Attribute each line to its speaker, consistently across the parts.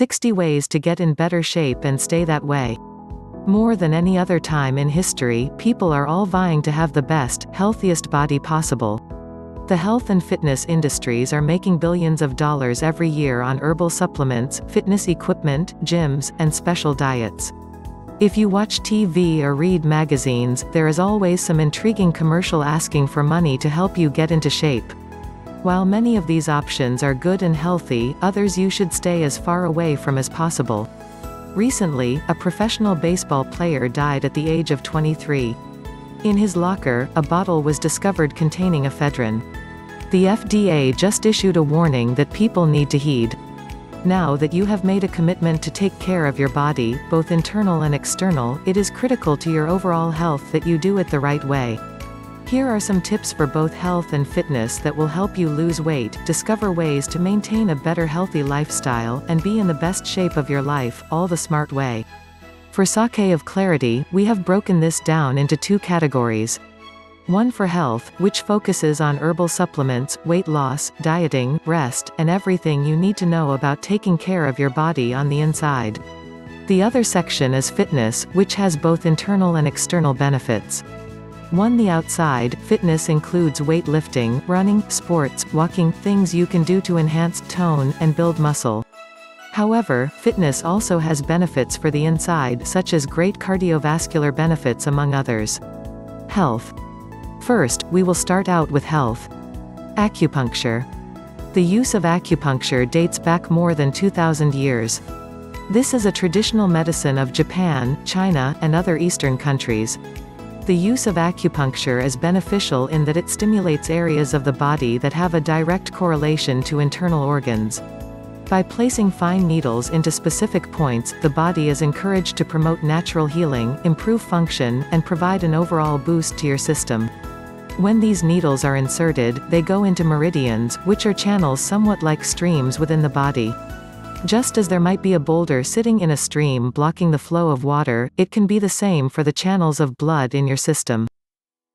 Speaker 1: 60 ways to get in better shape and stay that way. More than any other time in history, people are all vying to have the best, healthiest body possible. The health and fitness industries are making billions of dollars every year on herbal supplements, fitness equipment, gyms, and special diets. If you watch TV or read magazines, there is always some intriguing commercial asking for money to help you get into shape. While many of these options are good and healthy, others you should stay as far away from as possible. Recently, a professional baseball player died at the age of 23. In his locker, a bottle was discovered containing ephedrine. The FDA just issued a warning that people need to heed. Now that you have made a commitment to take care of your body, both internal and external, it is critical to your overall health that you do it the right way. Here are some tips for both health and fitness that will help you lose weight, discover ways to maintain a better healthy lifestyle, and be in the best shape of your life, all the smart way. For sake of clarity, we have broken this down into 2 categories. One for health, which focuses on herbal supplements, weight loss, dieting, rest, and everything you need to know about taking care of your body on the inside. The other section is fitness, which has both internal and external benefits. On the outside, fitness includes weightlifting, running, sports, walking, things you can do to enhance tone and build muscle. However, fitness also has benefits for the inside, such as great cardiovascular benefits among others. Health. First, we will start out with health. Acupuncture. The use of acupuncture dates back more than 2,000 years. This is a traditional medicine of Japan, China, and other Eastern countries. The use of acupuncture is beneficial in that it stimulates areas of the body that have a direct correlation to internal organs. By placing fine needles into specific points, the body is encouraged to promote natural healing, improve function, and provide an overall boost to your system. When these needles are inserted, they go into meridians, which are channels somewhat like streams within the body. Just as there might be a boulder sitting in a stream blocking the flow of water, it can be the same for the channels of blood in your system.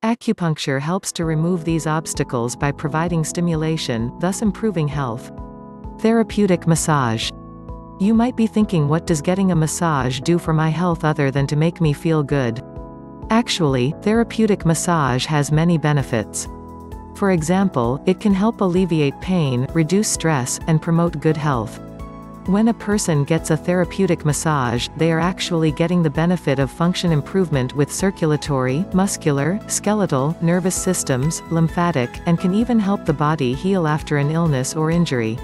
Speaker 1: Acupuncture helps to remove these obstacles by providing stimulation, thus improving health. Therapeutic massage. You might be thinking, what does getting a massage do for my health other than to make me feel good? Actually, therapeutic massage has many benefits. For example, it can help alleviate pain, reduce stress, and promote good health. When a person gets a therapeutic massage, they are actually getting the benefit of function improvement with circulatory, muscular, skeletal, nervous systems, lymphatic, and can even help the body heal after an illness or injury.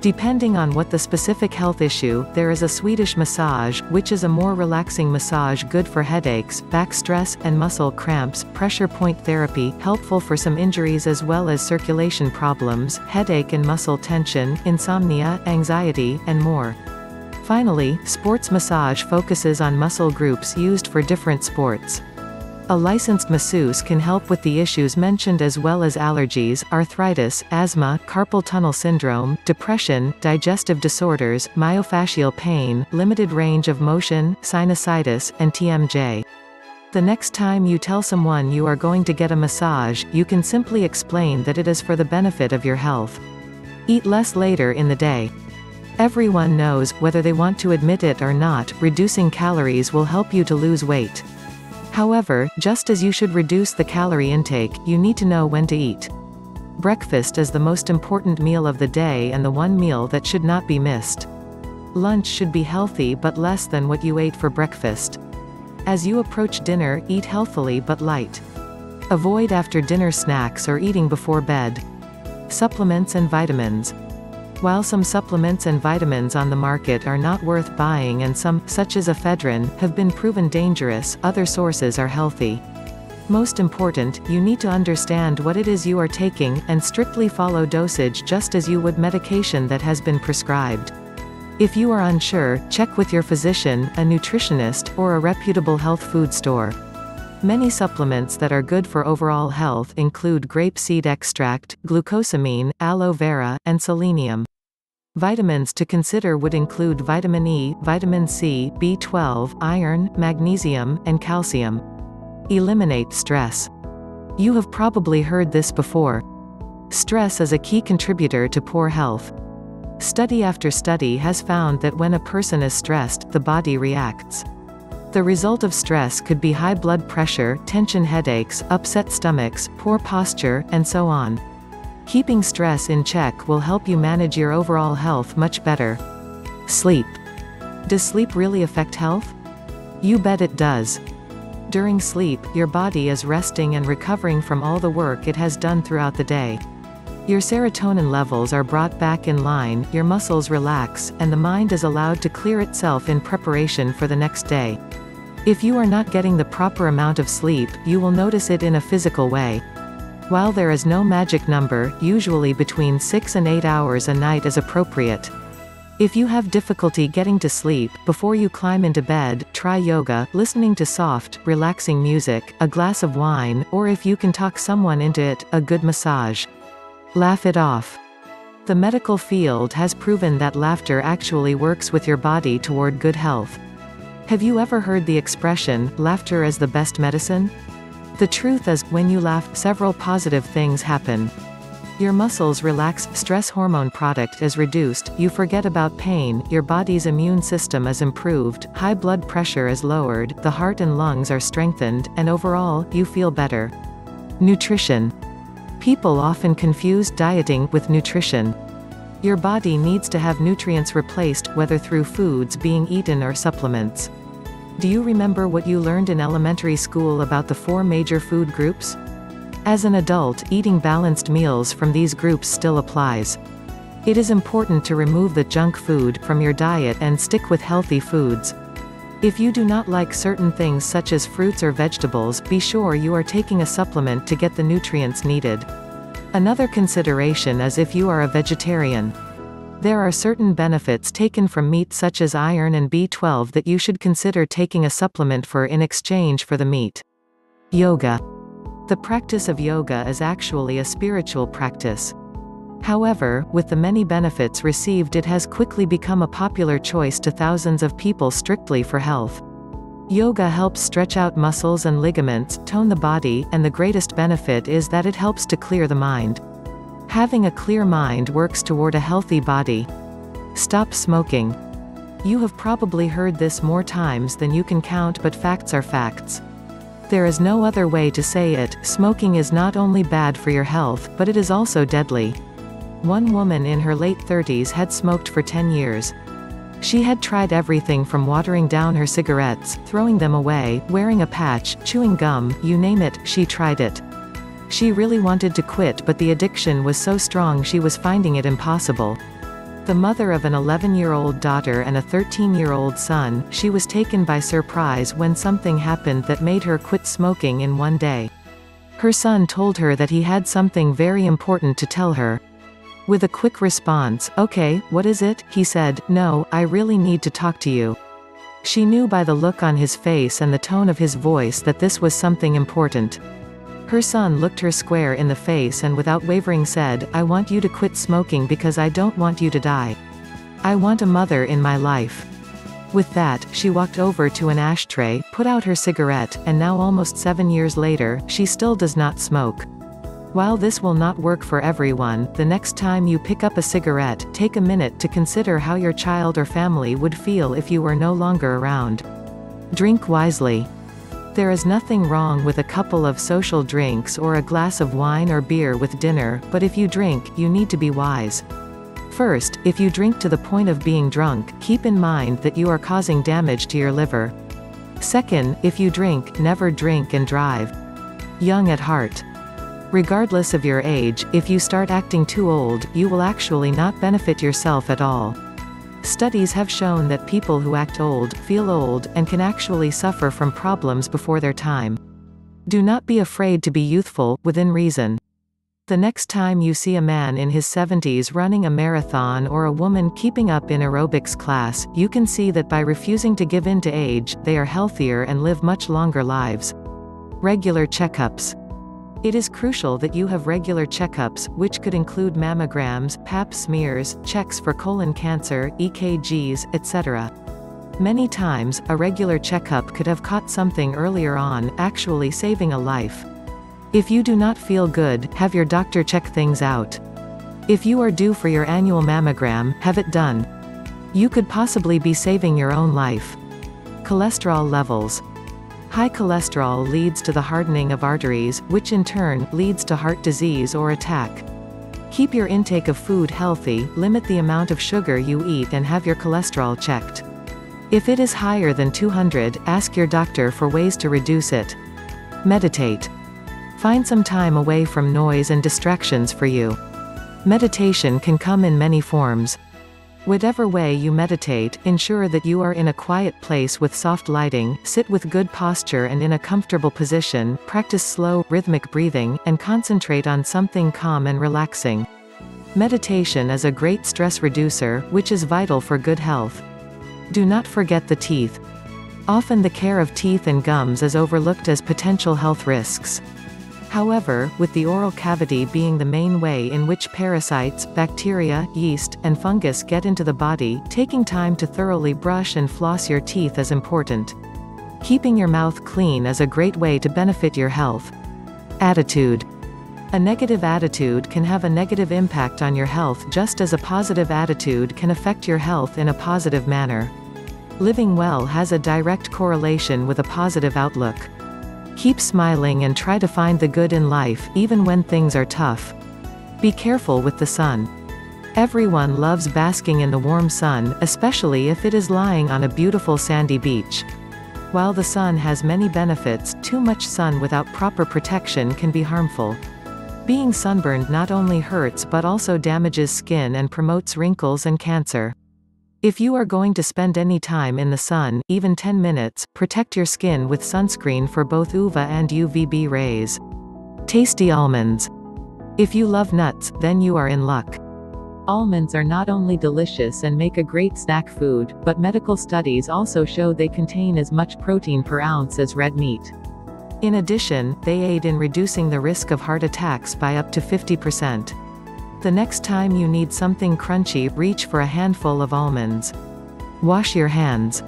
Speaker 1: Depending on what the specific health issue, there is a Swedish massage, which is a more relaxing massage good for headaches, back stress, and muscle cramps. Pressure point therapy, helpful for some injuries as well as circulation problems, headache and muscle tension, insomnia, anxiety, and more. Finally, sports massage focuses on muscle groups used for different sports. A licensed masseuse can help with the issues mentioned as well as allergies, arthritis, asthma, carpal tunnel syndrome, depression, digestive disorders, myofascial pain, limited range of motion, sinusitis, and TMJ. The next time you tell someone you are going to get a massage, you can simply explain that it is for the benefit of your health. Eat less later in the day. Everyone knows, whether they want to admit it or not, reducing calories will help you to lose weight. However, just as you should reduce the calorie intake, you need to know when to eat. Breakfast is the most important meal of the day and the one meal that should not be missed. Lunch should be healthy but less than what you ate for breakfast. As you approach dinner, eat healthily but light. Avoid after-dinner snacks or eating before bed. Supplements and vitamins. While some supplements and vitamins on the market are not worth buying and some, such as ephedrine, have been proven dangerous, other sources are healthy. Most important, you need to understand what it is you are taking, and strictly follow dosage just as you would medication that has been prescribed. If you are unsure, check with your physician, a nutritionist, or a reputable health food store. Many supplements that are good for overall health include grape seed extract, glucosamine, aloe vera, and selenium. Vitamins to consider would include vitamin E, vitamin C, B12, iron, magnesium, and calcium. Eliminate stress. You have probably heard this before. Stress is a key contributor to poor health. Study after study has found that when a person is stressed, the body reacts. The result of stress could be high blood pressure, tension headaches, upset stomachs, poor posture, and so on. Keeping stress in check will help you manage your overall health much better. Sleep. Does sleep really affect health? You bet it does. During sleep, your body is resting and recovering from all the work it has done throughout the day. Your serotonin levels are brought back in line, your muscles relax, and the mind is allowed to clear itself in preparation for the next day. If you are not getting the proper amount of sleep, you will notice it in a physical way. While there is no magic number, usually between 6 and 8 hours a night is appropriate. If you have difficulty getting to sleep, before you climb into bed, try yoga, listening to soft, relaxing music, a glass of wine, or if you can talk someone into it, a good massage. Laugh it off. The medical field has proven that laughter actually works with your body toward good health. Have you ever heard the expression, laughter is the best medicine? The truth is, when you laugh, several positive things happen. Your muscles relax, stress hormone product is reduced, you forget about pain, your body's immune system is improved, high blood pressure is lowered, the heart and lungs are strengthened, and overall, you feel better. Nutrition. People often confuse dieting with nutrition. Your body needs to have nutrients replaced, whether through foods being eaten or supplements. Do you remember what you learned in elementary school about the 4 major food groups? As an adult, eating balanced meals from these groups still applies. It is important to remove the junk food from your diet and stick with healthy foods. If you do not like certain things such as fruits or vegetables, be sure you are taking a supplement to get the nutrients needed. Another consideration is if you are a vegetarian. There are certain benefits taken from meat such as iron and B12 that you should consider taking a supplement for in exchange for the meat. Yoga. The practice of yoga is actually a spiritual practice. However, with the many benefits received, it has quickly become a popular choice to thousands of people strictly for health. Yoga helps stretch out muscles and ligaments, tone the body, and the greatest benefit is that it helps to clear the mind. Having a clear mind works toward a healthy body. Stop smoking. You have probably heard this more times than you can count, but facts are facts. There is no other way to say it, smoking is not only bad for your health, but it is also deadly. One woman in her late 30s had smoked for 10 years. She had tried everything from watering down her cigarettes, throwing them away, wearing a patch, chewing gum, you name it, she tried it. She really wanted to quit, but the addiction was so strong she was finding it impossible. The mother of an 11-year-old daughter and a 13-year-old son, she was taken by surprise when something happened that made her quit smoking in one day. Her son told her that he had something very important to tell her. With a quick response, "Okay, what is it?" he said, "No, I really need to talk to you." She knew by the look on his face and the tone of his voice that this was something important. Her son looked her square in the face and without wavering said, "I want you to quit smoking because I don't want you to die. I want a mother in my life." With that, she walked over to an ashtray, put out her cigarette, and now almost 7 years later, she still does not smoke. While this will not work for everyone, the next time you pick up a cigarette, take a minute to consider how your child or family would feel if you were no longer around. Drink wisely. There is nothing wrong with a couple of social drinks or a glass of wine or beer with dinner, but if you drink, you need to be wise. First, if you drink to the point of being drunk, keep in mind that you are causing damage to your liver. Second, if you drink, never drink and drive. Young at heart. Regardless of your age, if you start acting too old, you will actually not benefit yourself at all. Studies have shown that people who act old, feel old, and can actually suffer from problems before their time. Do not be afraid to be youthful, within reason. The next time you see a man in his 70s running a marathon or a woman keeping up in aerobics class, you can see that by refusing to give in to age, they are healthier and live much longer lives. Regular checkups. It is crucial that you have regular checkups, which could include mammograms, pap smears, checks for colon cancer, EKGs, etc. Many times, a regular checkup could have caught something earlier on, actually saving a life. If you do not feel good, have your doctor check things out. If you are due for your annual mammogram, have it done. You could possibly be saving your own life. Cholesterol levels. High cholesterol leads to the hardening of arteries, which in turn leads to heart disease or attack. Keep your intake of food healthy, limit the amount of sugar you eat and have your cholesterol checked. If it is higher than 200, ask your doctor for ways to reduce it. Meditate. Find some time away from noise and distractions for you. Meditation can come in many forms. Whatever way you meditate, ensure that you are in a quiet place with soft lighting, sit with good posture and in a comfortable position, practice slow, rhythmic breathing, and concentrate on something calm and relaxing. Meditation is a great stress reducer, which is vital for good health. Do not forget the teeth. Often the care of teeth and gums is overlooked as potential health risks. However, with the oral cavity being the main way in which parasites, bacteria, yeast, and fungus get into the body, taking time to thoroughly brush and floss your teeth is important. Keeping your mouth clean is a great way to benefit your health. Attitude. A negative attitude can have a negative impact on your health just as a positive attitude can affect your health in a positive manner. Living well has a direct correlation with a positive outlook. Keep smiling and try to find the good in life, even when things are tough. Be careful with the sun. Everyone loves basking in the warm sun, especially if it is lying on a beautiful sandy beach. While the sun has many benefits, too much sun without proper protection can be harmful. Being sunburned not only hurts but also damages skin and promotes wrinkles and cancer. If you are going to spend any time in the sun, even 10 minutes, protect your skin with sunscreen for both UVA and UVB rays. Tasty almonds. If you love nuts, then you are in luck. Almonds are not only delicious and make a great snack food, but medical studies also show they contain as much protein per ounce as red meat. In addition, they aid in reducing the risk of heart attacks by up to 50%. The next time you need something crunchy, reach for a handful of almonds. Wash your hands.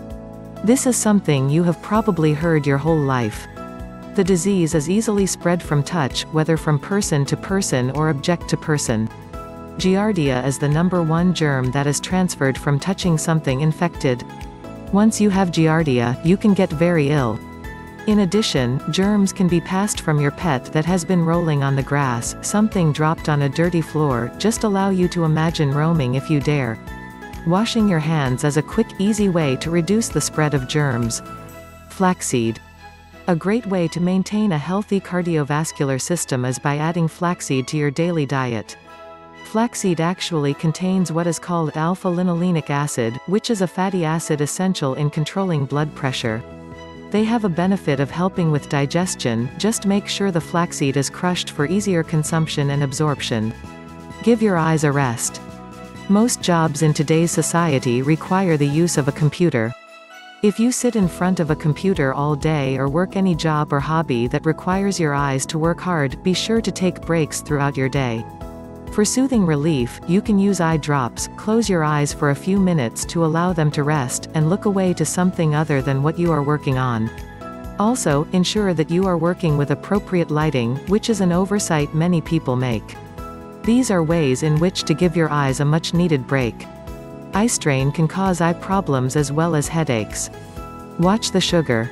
Speaker 1: This is something you have probably heard your whole life. The disease is easily spread from touch, whether from person to person or object to person. Giardia is the #1 germ that is transferred from touching something infected. Once you have Giardia, you can get very ill. In addition, germs can be passed from your pet that has been rolling on the grass, something dropped on a dirty floor, just allow you to imagine roaming if you dare. Washing your hands is a quick, easy way to reduce the spread of germs. Flaxseed. A great way to maintain a healthy cardiovascular system is by adding flaxseed to your daily diet. Flaxseed actually contains what is called alpha-linolenic acid, which is a fatty acid essential in controlling blood pressure. They have a benefit of helping with digestion, just make sure the flaxseed is crushed for easier consumption and absorption. Give your eyes a rest. Most jobs in today's society require the use of a computer. If you sit in front of a computer all day or work any job or hobby that requires your eyes to work hard, be sure to take breaks throughout your day. For soothing relief, you can use eye drops, close your eyes for a few minutes to allow them to rest, and look away to something other than what you are working on. Also, ensure that you are working with appropriate lighting, which is an oversight many people make. These are ways in which to give your eyes a much-needed break. Eye strain can cause eye problems as well as headaches. Watch the sugar.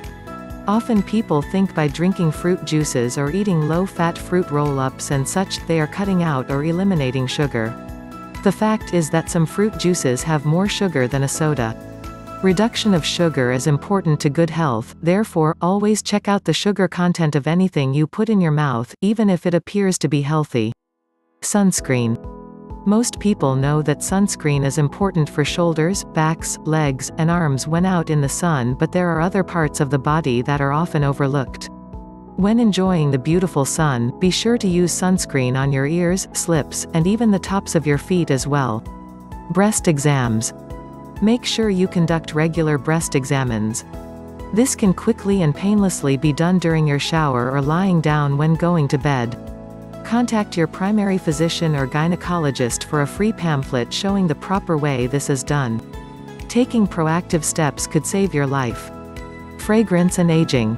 Speaker 1: Often people think by drinking fruit juices or eating low-fat fruit roll-ups and such they are cutting out or eliminating sugar. The fact is that some fruit juices have more sugar than a soda. Reduction of sugar is important to good health, therefore, always check out the sugar content of anything you put in your mouth, even if it appears to be healthy. Sunscreen. Most people know that sunscreen is important for shoulders, backs, legs, and arms when out in the sun, but there are other parts of the body that are often overlooked. When enjoying the beautiful sun, be sure to use sunscreen on your ears, slips, and even the tops of your feet as well. Breast exams. Make sure you conduct regular breast examines. This can quickly and painlessly be done during your shower or lying down when going to bed. Contact your primary physician or gynecologist for a free pamphlet showing the proper way this is done. Taking proactive steps could save your life. Fragrance and aging.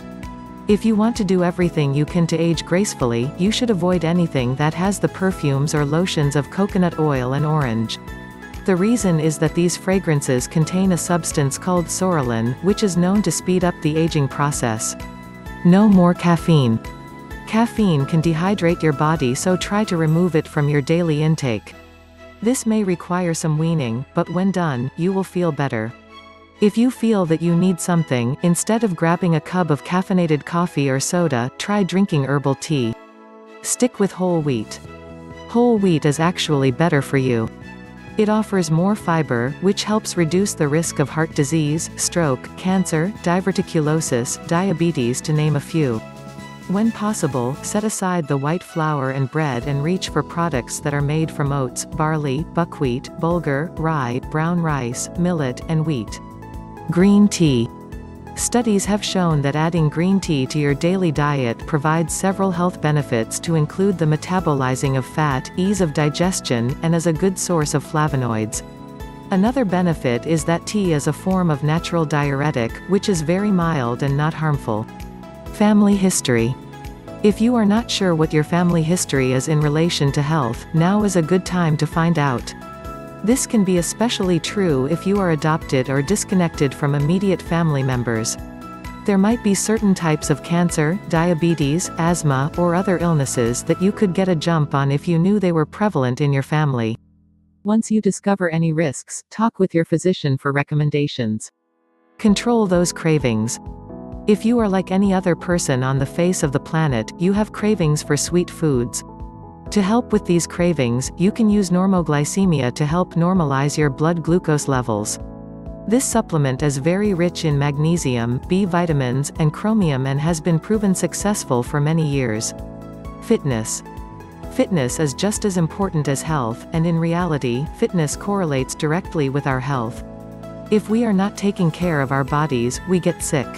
Speaker 1: If you want to do everything you can to age gracefully, you should avoid anything that has the perfumes or lotions of coconut oil and orange. The reason is that these fragrances contain a substance called psoralen, which is known to speed up the aging process. No more caffeine. Caffeine can dehydrate your body, so try to remove it from your daily intake. This may require some weaning, but when done, you will feel better. If you feel that you need something, instead of grabbing a cup of caffeinated coffee or soda, try drinking herbal tea. Stick with whole wheat. Whole wheat is actually better for you. It offers more fiber, which helps reduce the risk of heart disease, stroke, cancer, diverticulosis, diabetes, to name a few. When possible, set aside the white flour and bread and reach for products that are made from oats, barley, buckwheat, bulgur, rye, brown rice, millet, and wheat. Green tea. Studies have shown that adding green tea to your daily diet provides several health benefits, to include the metabolizing of fat, ease of digestion, and is a good source of flavonoids. Another benefit is that tea is a form of natural diuretic, which is very mild and not harmful. Family history. If you are not sure what your family history is in relation to health, now is a good time to find out. This can be especially true if you are adopted or disconnected from immediate family members. There might be certain types of cancer, diabetes, asthma, or other illnesses that you could get a jump on if you knew they were prevalent in your family. Once you discover any risks, talk with your physician for recommendations. Control those cravings. If you are like any other person on the face of the planet, you have cravings for sweet foods. To help with these cravings, you can use normoglycemia to help normalize your blood glucose levels. This supplement is very rich in magnesium, B vitamins, and chromium, and has been proven successful for many years. Fitness. Fitness is just as important as health, and in reality, fitness correlates directly with our health. If we are not taking care of our bodies, we get sick.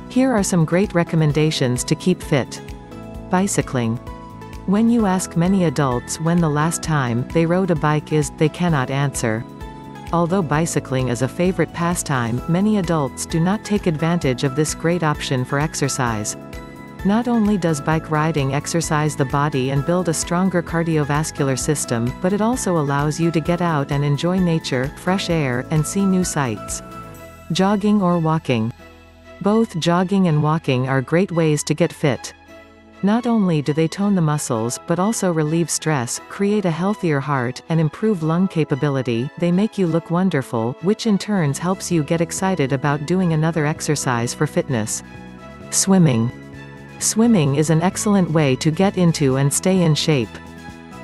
Speaker 1: Here are some great recommendations to keep fit. Bicycling. When you ask many adults when the last time they rode a bike is, they cannot answer. Although bicycling is a favorite pastime, many adults do not take advantage of this great option for exercise. Not only does bike riding exercise the body and build a stronger cardiovascular system, but it also allows you to get out and enjoy nature, fresh air, and see new sights. Jogging or walking. Both jogging and walking are great ways to get fit. Not only do they tone the muscles, but also relieve stress, create a healthier heart, and improve lung capability. They make you look wonderful, which in turn helps you get excited about doing another exercise for fitness. Swimming. Swimming is an excellent way to get into and stay in shape.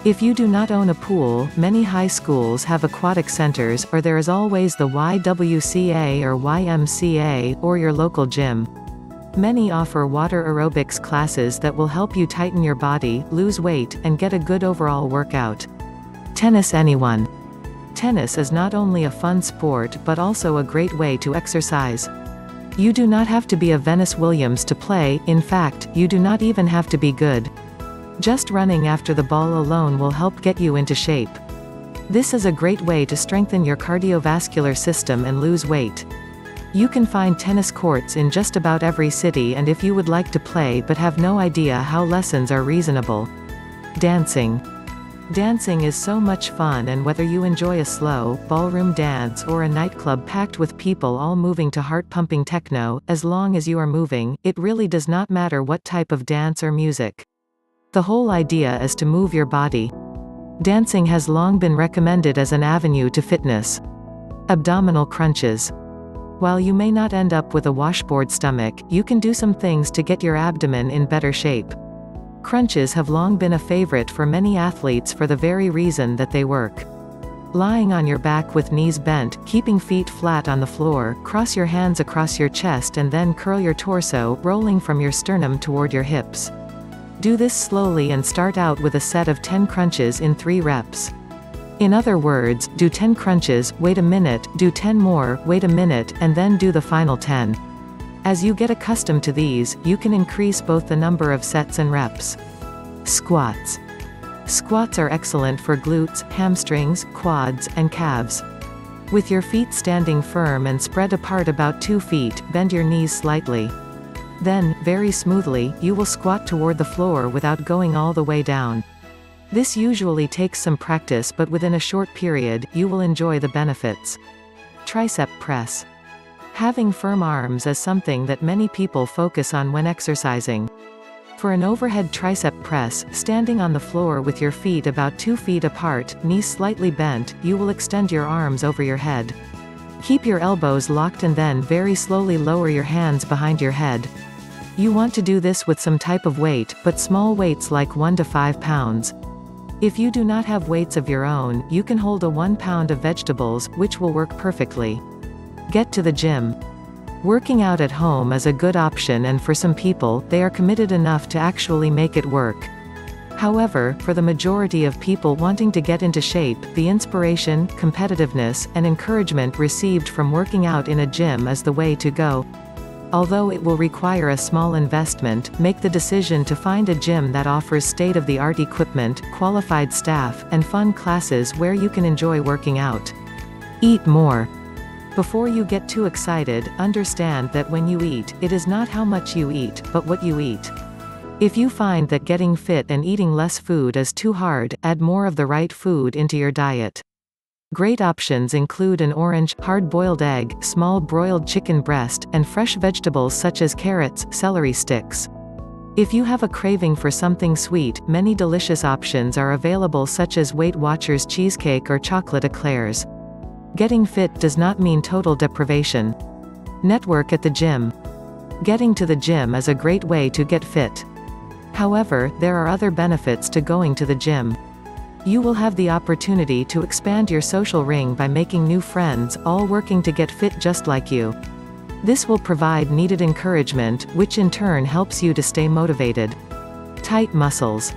Speaker 1: If you do not own a pool, many high schools have aquatic centers, or there is always the YWCA or YMCA, or your local gym. Many offer water aerobics classes that will help you tighten your body, lose weight, and get a good overall workout. Tennis. Anyone. Tennis is not only a fun sport but also a great way to exercise. You do not have to be a Venus Williams to play, in fact, you do not even have to be good. Just running after the ball alone will help get you into shape. This is a great way to strengthen your cardiovascular system and lose weight. You can find tennis courts in just about every city, and if you would like to play but have no idea how lessons are reasonable. Dancing. Dancing is so much fun, and whether you enjoy a slow, ballroom dance or a nightclub packed with people all moving to heart-pumping techno, as long as you are moving, it really does not matter what type of dance or music. The whole idea is to move your body. Dancing has long been recommended as an avenue to fitness. Abdominal crunches. While you may not end up with a washboard stomach, you can do some things to get your abdomen in better shape. Crunches have long been a favorite for many athletes for the very reason that they work. Lying on your back with knees bent, keeping feet flat on the floor, cross your hands across your chest and then curl your torso, rolling from your sternum toward your hips. Do this slowly and start out with a set of 10 crunches in 3 reps. In other words, do 10 crunches, wait a minute, do 10 more, wait a minute, and then do the final 10. As you get accustomed to these, you can increase both the number of sets and reps. Squats. Squats are excellent for glutes, hamstrings, quads, and calves. With your feet standing firm and spread apart about 2 feet, bend your knees slightly. Then, very smoothly, you will squat toward the floor without going all the way down. This usually takes some practice, but within a short period, you will enjoy the benefits. Tricep press. Having firm arms is something that many people focus on when exercising. For an overhead tricep press, standing on the floor with your feet about 2 feet apart, knees slightly bent, you will extend your arms over your head. Keep your elbows locked and then very slowly lower your hands behind your head. You want to do this with some type of weight, but small weights like 1 to 5 pounds. If you do not have weights of your own, you can hold a 1 pound of vegetables, which will work perfectly. Get to the gym. Working out at home is a good option, and for some people, they are committed enough to actually make it work. However, for the majority of people wanting to get into shape, the inspiration, competitiveness, and encouragement received from working out in a gym is the way to go. Although it will require a small investment, make the decision to find a gym that offers state-of-the-art equipment, qualified staff, and fun classes where you can enjoy working out. Eat more. Before you get too excited, understand that when you eat, it is not how much you eat, but what you eat. If you find that getting fit and eating less food is too hard, add more of the right food into your diet. Great options include an orange, hard-boiled egg, small broiled chicken breast, and fresh vegetables such as carrots, celery sticks. If you have a craving for something sweet, many delicious options are available, such as Weight Watchers cheesecake or chocolate eclairs. Getting fit does not mean total deprivation. Network at the gym. Getting to the gym is a great way to get fit. However, there are other benefits to going to the gym. You will have the opportunity to expand your social ring by making new friends, all working to get fit just like you. This will provide needed encouragement, which in turn helps you to stay motivated. Tight muscles.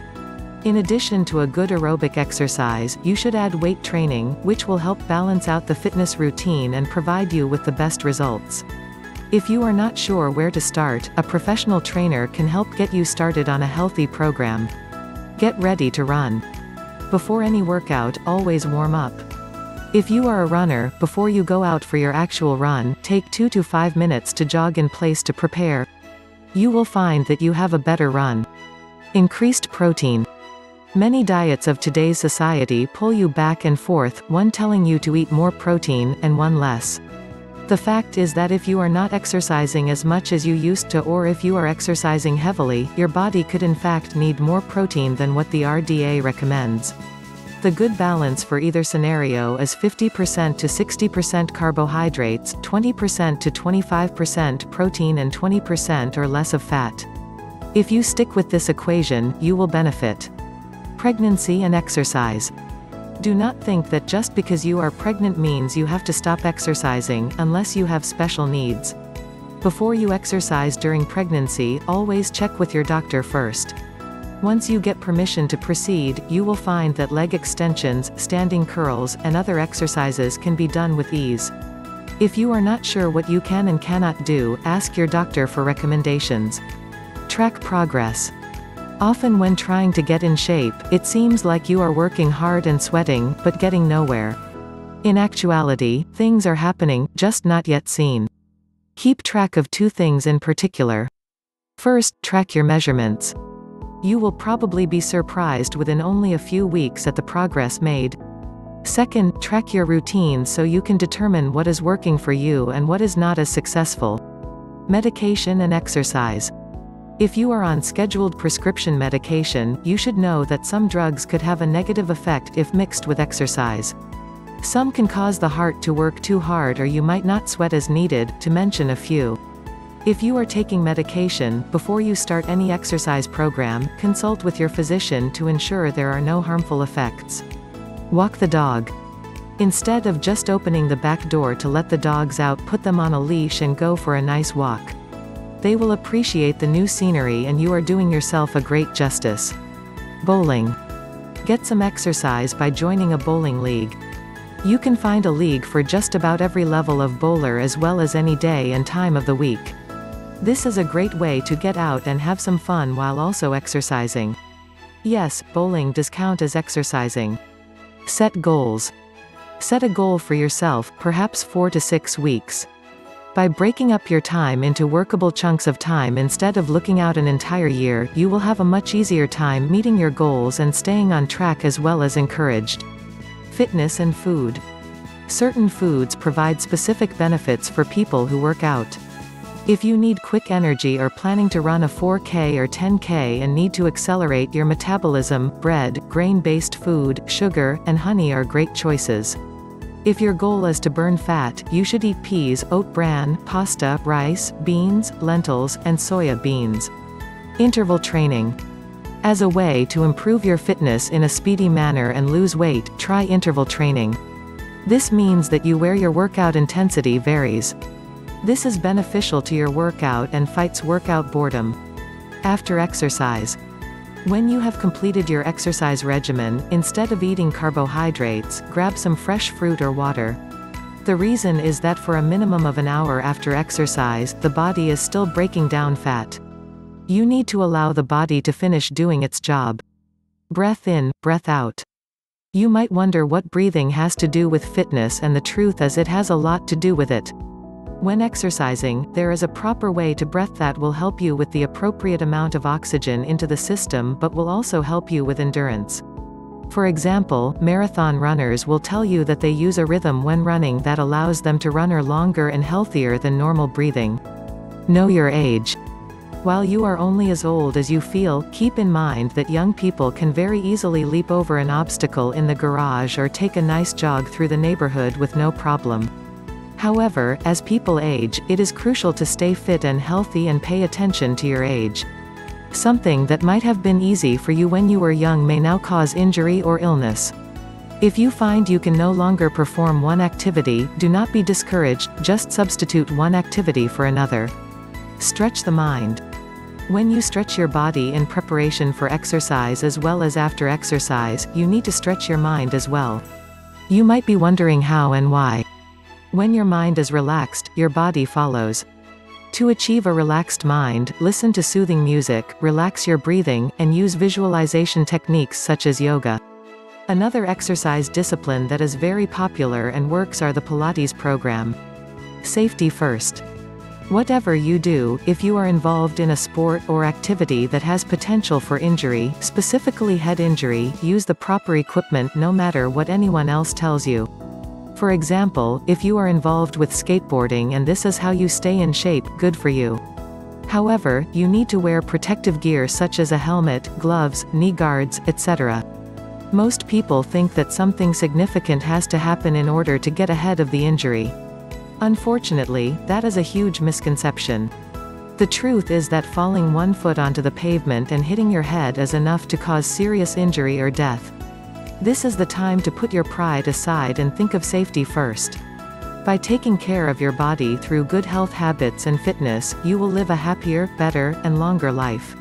Speaker 1: In addition to a good aerobic exercise, you should add weight training, which will help balance out the fitness routine and provide you with the best results. If you are not sure where to start, a professional trainer can help get you started on a healthy program. Get ready to run. Before any workout, always warm up. If you are a runner, before you go out for your actual run, take 2 to 5 minutes to jog in place to prepare. You will find that you have a better run. Increased protein. Many diets of today's society pull you back and forth, one telling you to eat more protein, and one less. The fact is that if you are not exercising as much as you used to, or if you are exercising heavily, your body could in fact need more protein than what the RDA recommends. The good balance for either scenario is 50% to 60% carbohydrates, 20% to 25% protein, and 20% or less of fat. If you stick with this equation, you will benefit. Pregnancy and exercise. Do not think that just because you are pregnant means you have to stop exercising, unless you have special needs. Before you exercise during pregnancy, always check with your doctor first. Once you get permission to proceed, you will find that leg extensions, standing curls, and other exercises can be done with ease. If you are not sure what you can and cannot do, ask your doctor for recommendations. Track progress. Often when trying to get in shape, it seems like you are working hard and sweating, but getting nowhere. In actuality, things are happening, just not yet seen. Keep track of 2 things in particular. First, track your measurements. You will probably be surprised within only a few weeks at the progress made. Second, track your routine so you can determine what is working for you and what is not as successful. Medication and exercise. If you are on scheduled prescription medication, you should know that some drugs could have a negative effect if mixed with exercise. Some can cause the heart to work too hard, or you might not sweat as needed, to mention a few. If you are taking medication, before you start any exercise program, consult with your physician to ensure there are no harmful effects. Walk the dog. Instead of just opening the back door to let the dogs out, put them on a leash and go for a nice walk. They will appreciate the new scenery, and you are doing yourself a great justice. Bowling. Get some exercise by joining a bowling league. You can find a league for just about every level of bowler, as well as any day and time of the week. This is a great way to get out and have some fun while also exercising. Yes, bowling does count as exercising. Set goals. Set a goal for yourself, perhaps 4 to 6 weeks. By breaking up your time into workable chunks of time instead of looking out an entire year, you will have a much easier time meeting your goals and staying on track as well as encouraged. Fitness and food. Certain foods provide specific benefits for people who work out. If you need quick energy or planning to run a 4K or 10K and need to accelerate your metabolism, bread, grain-based food, sugar, and honey are great choices. If your goal is to burn fat, you should eat peas, oat bran, pasta, rice, beans, lentils, and soya beans. Interval training. As a way to improve your fitness in a speedy manner and lose weight, try interval training. This means that where your workout intensity varies. This is beneficial to your workout and fights workout boredom. After exercise. When you have completed your exercise regimen, instead of eating carbohydrates, grab some fresh fruit or water. The reason is that for a minimum of an hour after exercise, the body is still breaking down fat. You need to allow the body to finish doing its job. Breath in, breath out. You might wonder what breathing has to do with fitness, and the truth is it has a lot to do with it. When exercising, there is a proper way to breathe that will help you with the appropriate amount of oxygen into the system but will also help you with endurance. For example, marathon runners will tell you that they use a rhythm when running that allows them to run longer and healthier than normal breathing. Know your age. While you are only as old as you feel, keep in mind that young people can very easily leap over an obstacle in the garage or take a nice jog through the neighborhood with no problem. However, as people age, it is crucial to stay fit and healthy and pay attention to your age. Something that might have been easy for you when you were young may now cause injury or illness. If you find you can no longer perform one activity, do not be discouraged, just substitute one activity for another. Stretch the mind. When you stretch your body in preparation for exercise as well as after exercise, you need to stretch your mind as well. You might be wondering how and why. When your mind is relaxed, your body follows. To achieve a relaxed mind, listen to soothing music, relax your breathing, and use visualization techniques such as yoga. Another exercise discipline that is very popular and works are the Pilates program. Safety first. Whatever you do, if you are involved in a sport or activity that has potential for injury, specifically head injury, use the proper equipment no matter what anyone else tells you. For example, if you are involved with skateboarding and this is how you stay in shape, good for you. However, you need to wear protective gear such as a helmet, gloves, knee guards, etc. Most people think that something significant has to happen in order to get ahead of the injury. Unfortunately, that is a huge misconception. The truth is that falling 1 foot onto the pavement and hitting your head is enough to cause serious injury or death. This is the time to put your pride aside and think of safety first. By taking care of your body through good health habits and fitness, you will live a happier, better, and longer life.